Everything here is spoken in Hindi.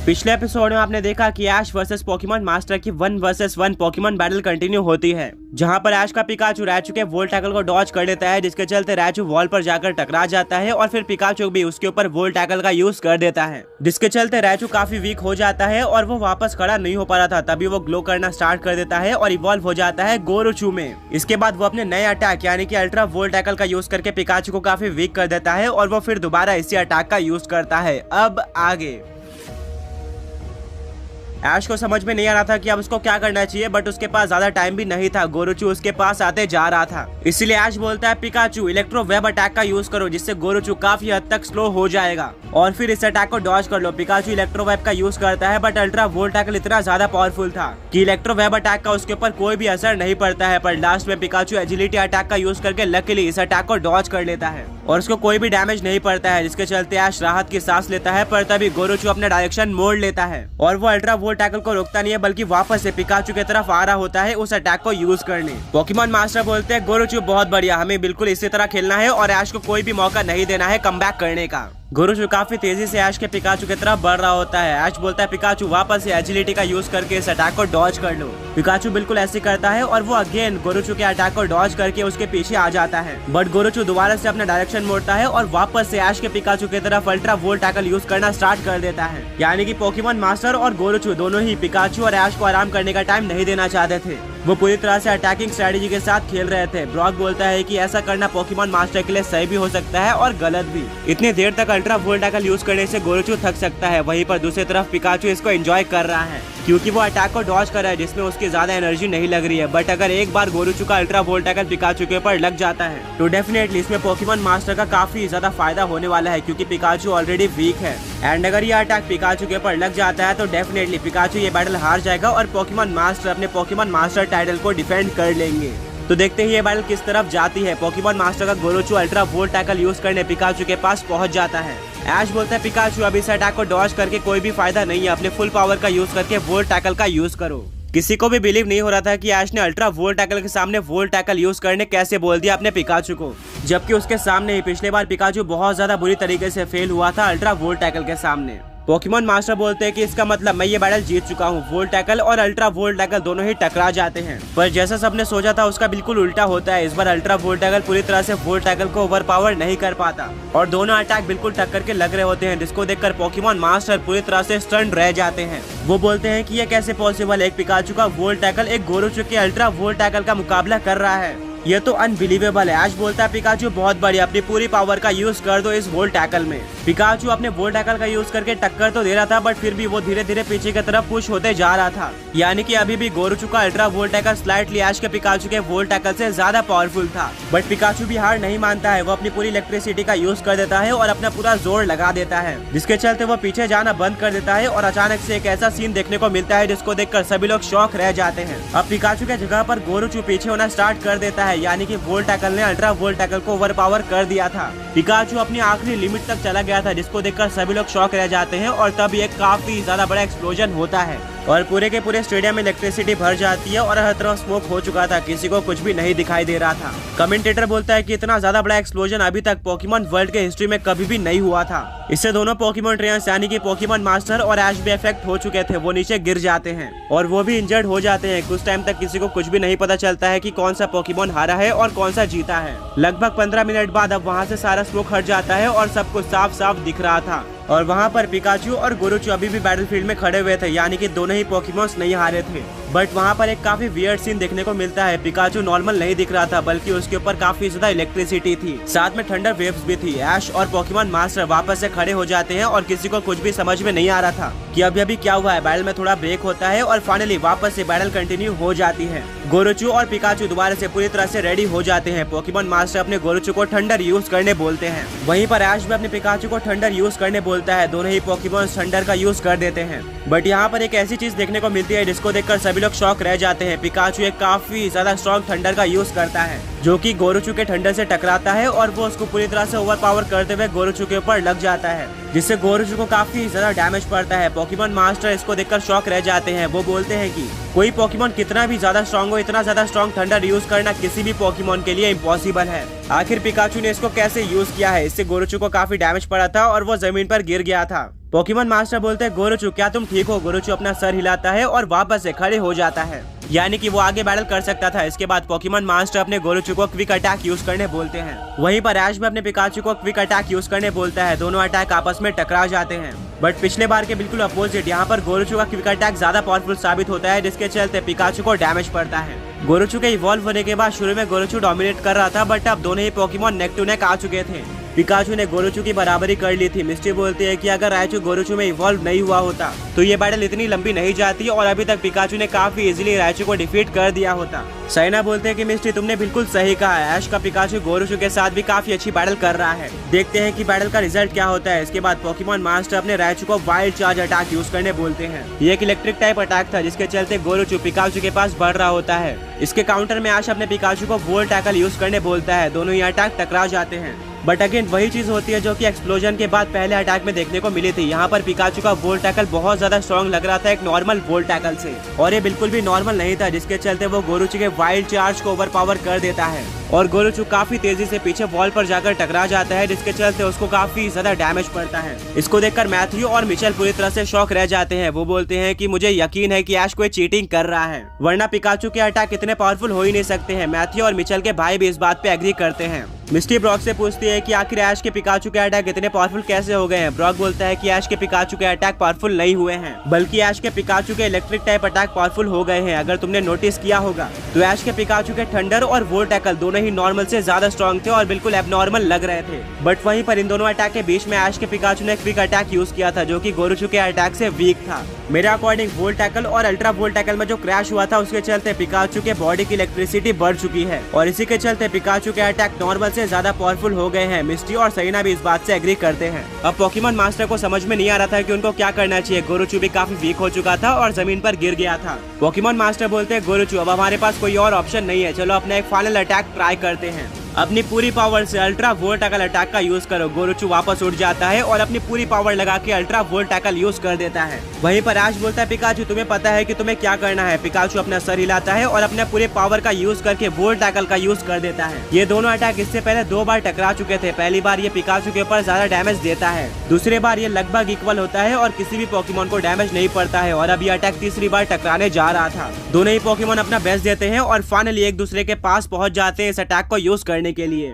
पिछले एपिसोड में आपने देखा कि ऐश वर्सेस पोकेमॉन मास्टर की 1 वर्सेस 1 पोकेमॉन बैटल कंटिन्यू होती है, जहां पर ऐश का पिकाचू रैचू के वोल्ट टैकल को डॉज कर लेता है, जिसके चलते रैचू वॉल पर जाकर टकरा जाता है और फिर पिकाचू भी उसके ऊपर वोल्ट टैकल का यूज कर देता है, जिसके चलते रैचू काफी वीक हो जाता है और वो वापस खड़ा नहीं हो पा रहा था। तभी वो ग्लो करना स्टार्ट कर देता है और इवॉल्व हो जाता है गोरोचू में। इसके बाद वो अपने नए अटैक यानी कि अल्ट्रा वोल्ट टैकल का यूज करके पिकाचू को काफी वीक कर देता है और वो फिर दोबारा इसी अटैक का यूज करता है। अब आगे ऐश को समझ में नहीं आ रहा था कि अब उसको क्या करना चाहिए, बट उसके पास ज्यादा टाइम भी नहीं था। गोरोचू उसके पास आते जा रहा था, इसलिए ऐश बोलता है पिकाचू इलेक्ट्रो वेब अटैक का यूज करो, जिससे गोरोचू काफी हद तक स्लो हो जाएगा और फिर इस अटैक को डॉज कर लो। पिकाचू इलेक्ट्रो वेब का यूज करता है, बट अल्ट्रा वोल्ट टैकल इतना ज्यादा पावरफुल था कि इलेक्ट्रो वेब अटैक का उसके ऊपर कोई भी असर नहीं पड़ता है। पर लास्ट में पिकाचू एजिलिटी अटैक का यूज करके लकीली इस अटैक को डॉज कर लेता है और उसको कोई भी डैमेज नहीं पड़ता है, जिसके चलते ऐश राहत की सांस लेता है। पर तभी गोरोचू अपना डायरेक्शन मोड़ लेता है और वो अल्ट्रा वोल्ट टैकल को रोकता नहीं है, बल्कि वापस से पिकाचू की तरफ आ रहा होता है उस अटैक को यूज करने। पोकेमॉन मास्टर बोलते हैं गोरोचू बहुत बढ़िया, हमें बिल्कुल इसी तरह खेलना है और ऐश को कोई भी मौका नहीं देना है कमबैक करने का। गोरोचू काफी तेजी से ऐश के पिकाचू की तरफ बढ़ रहा होता है। ऐश बोलता है पिकाचू वापस से एजिलिटी का यूज करके इस अटैक को डॉज कर लो। पिकाचू बिल्कुल ऐसे करता है और वो अगेन गोरोचू के अटैक को डॉज करके उसके पीछे आ जाता है, बट गोरोचू दोबारा से अपना डायरेक्शन मोड़ता है और वापस से ऐश के पिकाचू की तरफ अल्ट्रा वोल्ट टैकल यूज करना स्टार्ट कर देता है। यानी कि पोकेमॉन मास्टर और गोरोचू दोनों ही पिकाचू और ऐश को आराम करने का टाइम नहीं देना चाहते थे। वो पूरी तरह से अटैकिंग स्ट्रेटेजी के साथ खेल रहे थे। ब्रॉक बोलता है कि ऐसा करना पोकेमॉन मास्टर के लिए सही भी हो सकता है और गलत भी। इतनी देर तक अल्ट्रा वोल्ट टैकल यूज करने से गोरोचू थक सकता है, वहीं पर दूसरी तरफ पिकाचू इसको एंजॉय कर रहा है क्योंकि वो अटैक को डॉज कर रहा है जिसमें उसकी ज्यादा एनर्जी नहीं लग रही है। बट अगर एक बार गोरोचू का अल्ट्रा वोल्ट टैकल पिकाचू के ऊपर लग जाता है तो डेफिनेटली इसमें पोकेमॉन मास्टर का काफी ज्यादा फायदा होने वाला है, क्योंकि पिकाचू ऑलरेडी वीक है। एंड अगर ये अटैक पिकाचू के ऊपर लग जाता है तो डेफिनेटली पिकाचू ये बैटल हार जाएगा और पोकेमॉन मास्टर अपने पोकेमॉन मास्टर टाइटल को डिफेंड कर लेंगे। तो देखते ही ये बैटल किस तरफ जाती है। पोकेमॉन मास्टर का गोरोचू अल्ट्रा वोल्ट टैकल यूज करने पिकाचू के पास पहुंच जाता है। ऐश बोलता है पिकाचू अब इस अटैक को डॉज करके कोई भी फायदा नहीं है, अपने फुल पावर का यूज करके वोल्ट टैकल का यूज करो। किसी को भी बिलीव नहीं हो रहा था कि ऐश ने अल्ट्रा वोल्ट टैकल के सामने वोल्ट टैकल यूज करने कैसे बोल दिया अपने पिकाचू को, जबकि उसके सामने ही पिछले बार पिकाचू बहुत ज्यादा बुरी तरीके से फेल हुआ था अल्ट्रा वोल्ट टैकल के सामने। पोकेमॉन मास्टर बोलते हैं कि इसका मतलब मैं ये बैटल जीत चुका हूँ। वोल्ट टैकल और अल्ट्रा वोल्ट टैकल दोनों ही टकरा जाते हैं, पर जैसा सबने सोचा था उसका बिल्कुल उल्टा होता है। इस बार अल्ट्रा वोल्ट टैकल पूरी तरह से वोल्ट टैकल को ओवर पावर नहीं कर पाता और दोनों अटैक बिल्कुल टक्कर के लग रहे होते हैं, जिसको देखकर पोकेमॉन मास्टर पूरी तरह से स्टन रह जाते हैं। वो बोलते हैं कि ये कैसे पॉसिबल है, एक पिकाचू का वोल्ट टैकल एक गोरोचू के अल्ट्रा वोल्ट टैकल का मुकाबला कर रहा है, ये तो अनबिलीवेबल है। ऐश बोलता है पिकाचू बहुत बढ़िया, अपनी पूरी पावर का यूज कर दो इस वोल्ट टैकल में। पिकाचू अपने वोल्ट टैकल का यूज करके टक्कर तो दे रहा था, बट फिर भी वो धीरे धीरे पीछे की तरफ पुश होते जा रहा था। यानी कि अभी भी गोरोचू का अल्ट्रा वोल्ट टैकल स्लाइटली ऐश के पिकाचू के वोल्ट टैकल से ज्यादा पावरफुल था। बट पिकाचू भी हार नहीं मानता है, वो अपनी पूरी इलेक्ट्रिसिटी का यूज कर देता है और अपना पूरा जोर लगा देता है, जिसके चलते वो पीछे जाना बंद कर देता है और अचानक से एक ऐसा सीन देखने को मिलता है जिसको देखकर सभी लोग शॉक रह जाते हैं। अब पिकाचू के जगह पर गोरोचू पीछे होना स्टार्ट कर देता है, यानी कि वोल्ट टैकल ने अल्ट्रा वोल्ट टैकल को ओवर पावर कर दिया था। पिकाचू अपनी आखिरी लिमिट तक चला गया था, जिसको देखकर सभी लोग शॉक रह जाते हैं और तब एक काफी ज्यादा बड़ा एक्सप्लोजन होता है और पूरे के पूरे स्टेडियम में इलेक्ट्रिसिटी भर जाती है और हर तरफ स्मोक हो चुका था, किसी को कुछ भी नहीं दिखाई दे रहा था। कमेंटेटर बोलता है कि इतना ज्यादा बड़ा एक्सप्लोजन अभी तक पोकेमॉन वर्ल्ड के हिस्ट्री में कभी भी नहीं हुआ था। इससे दोनों पोकेमॉन ट्रेनर्स यानी कि पोकेमॉन मास्टर और ऐश भी इफेक्ट हो चुके थे, वो नीचे गिर जाते हैं और वो भी इंजर्ड हो जाते हैं। कुछ टाइम तक किसी को कुछ भी नहीं पता चलता है कि कौन सा पोकेमॉन हारा है और कौन सा जीता है। लगभग 15 मिनट बाद अब वहाँ से सारा स्मोक हट जाता है और सब कुछ साफ साफ दिख रहा था और वहाँ पर पिकाचू और गोरोचू अभी भी बैटलफील्ड में खड़े हुए थे, यानी कि दोनों ही पोकेमॉन्स नहीं हारे थे। बट वहाँ पर एक काफी वियर्ड सीन देखने को मिलता है। पिकाचू नॉर्मल नहीं दिख रहा था, बल्कि उसके ऊपर काफी ज्यादा इलेक्ट्रिसिटी थी, साथ में थंडर वेव्स भी थी। ऐश और पोकेमॉन मास्टर वापस से खड़े हो जाते हैं और किसी को कुछ भी समझ में नहीं आ रहा था कि अभी क्या हुआ है। बैटल में थोड़ा ब्रेक होता है और फाइनली वापस से बैटल कंटिन्यू हो जाती है। गोरोचू और पिकाचू दोबारा से पूरी तरह से रेडी हो जाते हैं। पोकेमॉन मास्टर अपने गोरोचू को थंडर यूज करने बोलते हैं, वहीं पर ऐश भी अपने पिकाचू को थंडर यूज करने बोलता है। दोनों ही पोकेमॉन थंडर का यूज कर देते हैं, बट यहाँ पर एक ऐसी चीज देखने को मिलती है जिसको देखकर सभी लोग शॉक रह जाते हैं। पिकाचू एक काफी ज्यादा स्ट्रॉन्ग थंडर का यूज करता है, जो कि गोरोचू के थंडर से टकराता है और वो उसको पूरी तरह से ओवर पावर करते हुए गोरोचू के ऊपर लग जाता है, जिससे गोरोचू को काफी ज्यादा डैमेज पड़ता है। पोकेमॉन मास्टर इसको देखकर शॉक रह जाते हैं। वो बोलते हैं कि कोई पोकेमॉन कितना भी ज्यादा स्ट्रॉन्ग हो, इतना ज्यादा स्ट्रॉन्ग थंडर यूज करना किसी भी पोकेमॉन के लिए इम्पॉसिबल है। आखिर पिकाचू ने इसको कैसे यूज किया है, इससे गोरोचू को काफी डैमेज पड़ा था और वो जमीन पर गिर गया था। पोकेमॉन मास्टर बोलते हैं गोरोचू क्या तुम ठीक हो। गोरोचू अपना सर हिलाता है और वापस से खड़े हो जाता है, यानी कि वो आगे बैटल कर सकता था। इसके बाद पोकेमॉन मास्टर अपने गोरोचू को क्विक अटैक यूज करने बोलते हैं। वहीं पर ऐश भी अपने पिकाचू को क्विक अटैक यूज करने बोलता है। दोनों अटैक आपस में टकरा जाते हैं, बट पिछले बार के बिल्कुल अपोजिट यहाँ पर गोरोचू का क्विक अटैक ज्यादा पावरफुल साबित होता है, जिसके चलते पिकाचू को डैमेज पड़ता है। गोरोचू के इवॉल्व होने के बाद शुरू में गोरोचू डोमिनेट कर रहा था, बट अब दोनों ही पोकेमॉन नेक टू नेक आ चुके थे। पिकाचू ने गोरोचू की बराबरी कर ली थी। मिस्टी बोलती है कि अगर रायचू गोरोचू में इवॉल्व नहीं हुआ होता तो ये बैटल इतनी लंबी नहीं जाती और अभी तक पिकाचू ने काफी इजीली रायचू को डिफीट कर दिया होता। साइना बोलते हैं कि मिस्टी तुमने बिल्कुल सही कहा है, ऐश का पिकाचू गोरोचू के साथ भी काफी अच्छी बैटल कर रहा है। देखते हैं कि बैटल का रिजल्ट क्या होता है। इसके बाद पोकेमॉन मास्टर अपने रायचू को वाइल्ड चार्ज अटैक यूज करने बोलते हैं। ये एक इलेक्ट्रिक टाइप अटैक था, जिसके चलते गोरोचू पिकाचू के पास बढ़ रहा होता है। इसके काउंटर में ऐश अपने पिकाचू को वोल्ट टैकल यूज करने बोलता है। दोनों ही अटैक टकरा जाते हैं, बट अगेन वही चीज होती है जो कि एक्सप्लोजन के बाद पहले अटैक में देखने को मिली थी। यहाँ पर पिकाचू का वोल्ट टैकल बहुत ज्यादा स्ट्रॉन्ग लग रहा था एक नॉर्मल वोल्ट टैकल से, और ये बिल्कुल भी नॉर्मल नहीं था, जिसके चलते वो गोरोचू के वाइल्ड चार्ज को ओवरपावर कर देता है और गोरोचू काफी तेजी से पीछे वॉल पर जाकर टकरा जाता है, जिसके चलते उसको काफी ज्यादा डैमेज पड़ता है। इसको देखकर मैथ्यू और मिचेल पूरी तरह से शॉक रह जाते हैं। वो बोलते हैं कि मुझे यकीन है कि ऐश कोई चीटिंग कर रहा है, वरना पिकाचू के अटैक इतने पावरफुल हो ही नहीं सकते हैं। मैथ्यू और मिचेल के भाई भी इस बात पे एग्री करते हैं। मिस्टी ब्रॉक से पूछती है कि आखिर ऐश के पिकाचू के अटैक इतने पावरफुल कैसे हो गए हैं। ब्रॉक बोलता है कि ऐश के पिकाचू के अटैक पावरफुल नहीं हुए हैं, बल्कि ऐश के पिकाचू के इलेक्ट्रिक टाइप अटैक पावरफुल हो गए हैं। अगर तुमने नोटिस किया होगा तो ऐश के पिकाचू के थंडर और वोल्ट टैकल दोनों ही नॉर्मल से ज्यादा स्ट्रॉन्ग थे और बिल्कुल एबनॉर्मल लग रहे थे। बट वहीं पर इन दोनों अटैक के बीच में ऐश के पिकाचू ने क्विक अटैक यूज किया था, जो कि गोरोचू के अटैक से वीक था। मेरे अकॉर्डिंग वोल्ट टैकल और अल्ट्रा वोल्ट टैकल में जो क्रैश हुआ था उसके चलते पिकाचू के बॉडी की इलेक्ट्रिसिटी बढ़ चुकी है और इसी के चलते पिकाचू के अटैक नॉर्मल से ज्यादा पावरफुल हो गए हैं। मिस्टी और सईना भी इस बात से एग्री करते हैं। अब पोकेमॉन मास्टर को समझ में नहीं आ रहा था कि उनको क्या करना चाहिए। गोरोचू भी काफी वीक हो चुका था और जमीन पर गिर गया था। पोकेमॉन मास्टर बोलते हैं गोरोचू अब हमारे पास कोई और ऑप्शन नहीं है, चलो अपना एक फाइनल अटैक ट्राई करते हैं। अपनी पूरी पावर से अल्ट्रा वोल्ट टैकल अटैक का यूज करो। गोरोचू वापस उठ जाता है और अपनी पूरी पावर लगा के अल्ट्रा वोल्ट टैकल यूज कर देता है। वहीं पर ऐश बोलता है पिकाचू तुम्हें पता है कि तुम्हें क्या करना है। पिकाचू अपना सर हिलाता है और अपने पूरे पावर का यूज करके वोल्ट टैकल का यूज कर देता है। ये दोनों अटैक इससे पहले 2 बार टकरा चुके थे। पहली बार ये पिकाचू के ऊपर ज्यादा डैमेज देता है, दूसरी बार ये लगभग इक्वल होता है और किसी भी पोकेमॉन को डैमेज नहीं पड़ता है, और अब ये अटैक तीसरी बार टकराने जा रहा था। दोनों ही पोकेमॉन अपना बेस्ट देते हैं और फाइनली एक दूसरे के पास पहुंच जाते हैं इस अटैक को यूज करने के लिए।